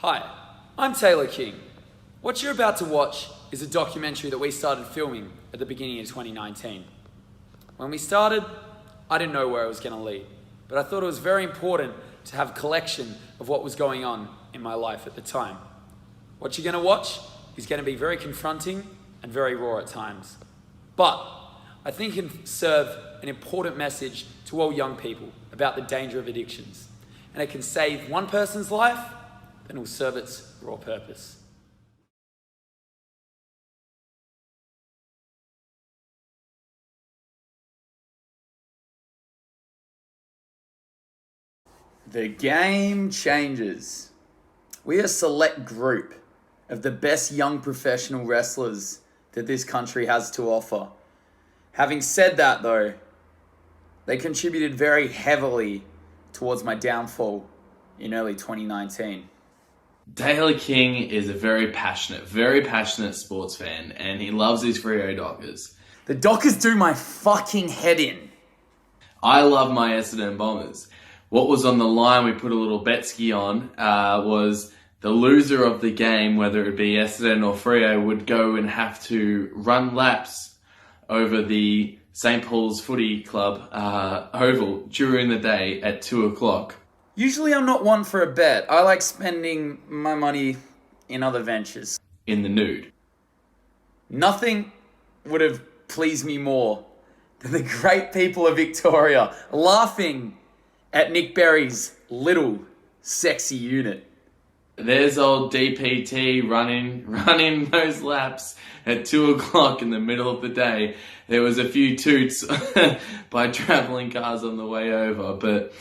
Hi, I'm Taylor King. What you're about to watch is a documentary that we started filming at the beginning of 2019. When we started, I didn't know where it was going to lead, but I thought it was very important to have a collection of what was going on in my life at the time. What you're going to watch is going to be very confronting and very raw at times, but I think it can serve an important message to all young people about the danger of addictions, and it can save one person's life, then it will serve its raw purpose. The Gamechangers. We are a select group of the best young professional wrestlers that this country has to offer. Having said that though, they contributed very heavily towards my downfall in early 2019. Taylor King is a very passionate sports fan, and he loves his Freo Dockers. The Dockers do my fucking head in. I love my Essendon Bombers. What was on the line we put a little betski on was the loser of the game, whether it be Essendon or Freo, would go and have to run laps over the St. Paul's Footy Club oval during the day at 2 o'clock. Usually I'm not one for a bet. I like spending my money in other ventures. In the nude. Nothing would have pleased me more than the great people of Victoria laughing at Nick Berry's little sexy unit. There's old DPT running those laps at 2 o'clock in the middle of the day. There was a few toots by travelling cars on the way over, but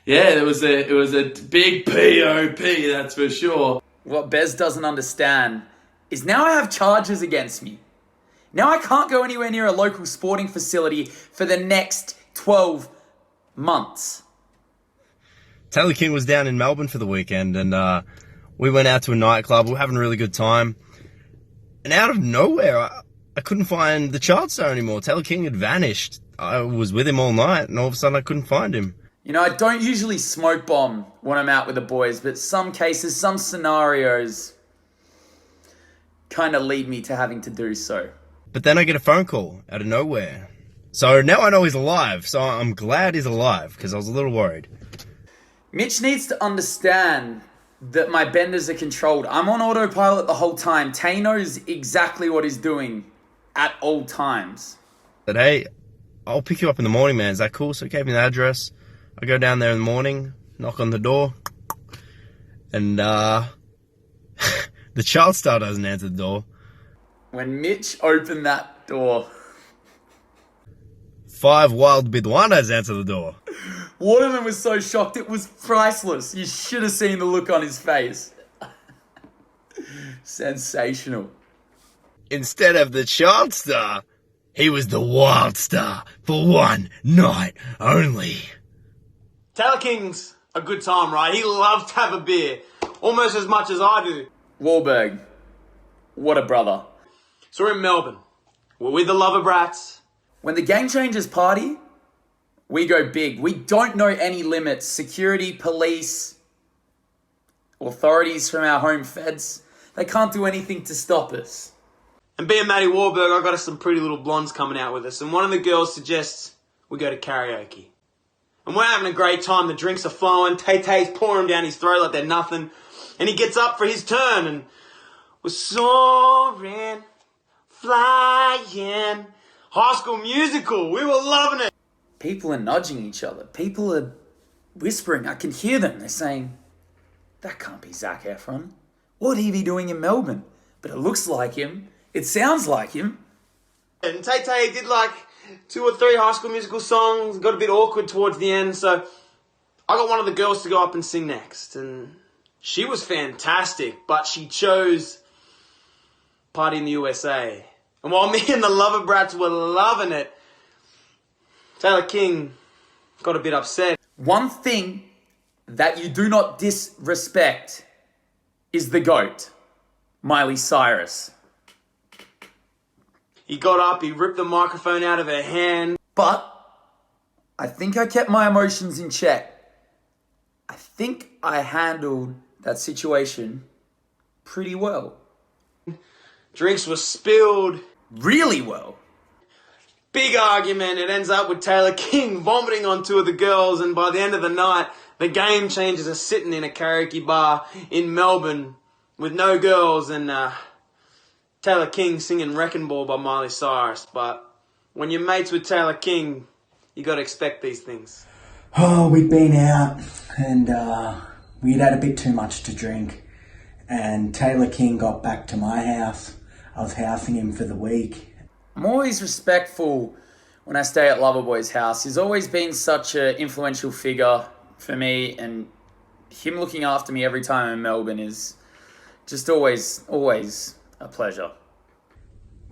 yeah, it was a big POP, that's for sure. What Bez doesn't understand is now I have charges against me. Now I can't go anywhere near a local sporting facility for the next 12 months. Taylor King was down in Melbourne for the weekend, and we went out to a nightclub. We were having a really good time. And out of nowhere, I couldn't find the child star anymore. Taylor King had vanished. I was with him all night, and all of a sudden I couldn't find him. You know, I don't usually smoke bomb when I'm out with the boys, but some cases, some scenarios kind of lead me to having to do so. But then I get a phone call out of nowhere. So now I know he's alive, so I'm glad he's alive, because I was a little worried. Mitch needs to understand that my benders are controlled. I'm on autopilot the whole time. Tay knows exactly what he's doing at all times. But hey, I'll pick you up in the morning, man. Is that cool? So he gave me the address. I go down there in the morning, knock on the door, and the child star doesn't answer the door. When Mitch opened that door, 5 wild bidwanas answer the door. one of them was so shocked, it was priceless. You should have seen the look on his face. Sensational. Instead of the child star, he was the wild star for one night only. Taylor King's a good time, right? He loves to have a beer, almost as much as I do. Wahlberg, what a brother. So we're in Melbourne. We're with the Lover Brats. When the Gamechangers party, we go big. We don't know any limits. Security, police, authorities from our home feds, they can't do anything to stop us. And being Matty Wahlberg, I got us some pretty little blondes coming out with us. And one of the girls suggests we go to karaoke. And we're having a great time. The drinks are flowing. Tay-Tay's pouring down his throat like they're nothing. And he gets up for his turn and we're soaring, flying. High School Musical. We were loving it. People are nudging each other. People are whispering. I can hear them. They're saying, that can't be Zac Efron. What would he be doing in Melbourne? But it looks like him. It sounds like him. And Tay-Tay did like 2 or 3 High School Musical songs. Got a bit awkward towards the end. So I got one of the girls to go up and sing next. And she was fantastic. But she chose Party in the USA. And while me and the Lover Brats were loving it, Taylor King got a bit upset. One thing that you do not disrespect is the GOAT, Miley Cyrus. He got up, he ripped the microphone out of her hand. But I think I kept my emotions in check. I think I handled that situation pretty well. Drinks were spilled. Really well. Big argument. It ends up with Taylor King vomiting on two of the girls, and by the end of the night, the Gamechangers are sitting in a karaoke bar in Melbourne with no girls and Taylor King singing Wrecking Ball by Miley Cyrus. But when you're mates with Taylor King, you got to expect these things. Oh, we'd been out and we'd had a bit too much to drink, and Taylor King got back to my house. I was housing him for the week. I'm always respectful when I stay at Loverboy's house. He's always been such an influential figure for me, and him looking after me every time I'm in Melbourne is just always a pleasure.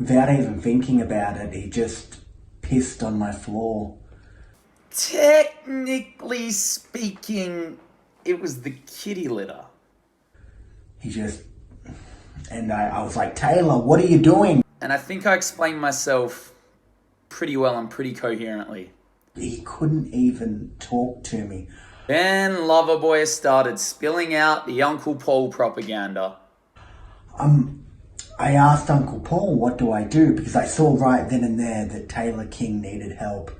Without even thinking about it, he just pissed on my floor. Technically speaking, it was the kitty litter. And I was like, Taylor, what are you doing? And I think I explained myself pretty well and pretty coherently. He couldn't even talk to me. Then Loverboy started spilling out the Uncle Paul propaganda. I asked Uncle Paul, what do I do? Because I saw right then and there that Taylor King needed help.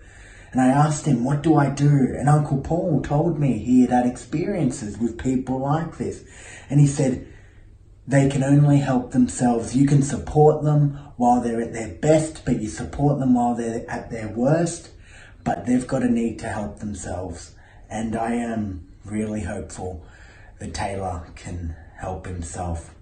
And I asked him, what do I do? And Uncle Paul told me he had experiences with people like this. And he said, they can only help themselves. You can support them while they're at their best, but you support them while they're at their worst. But they've got a need to help themselves. And I am really hopeful that Taylor can help himself.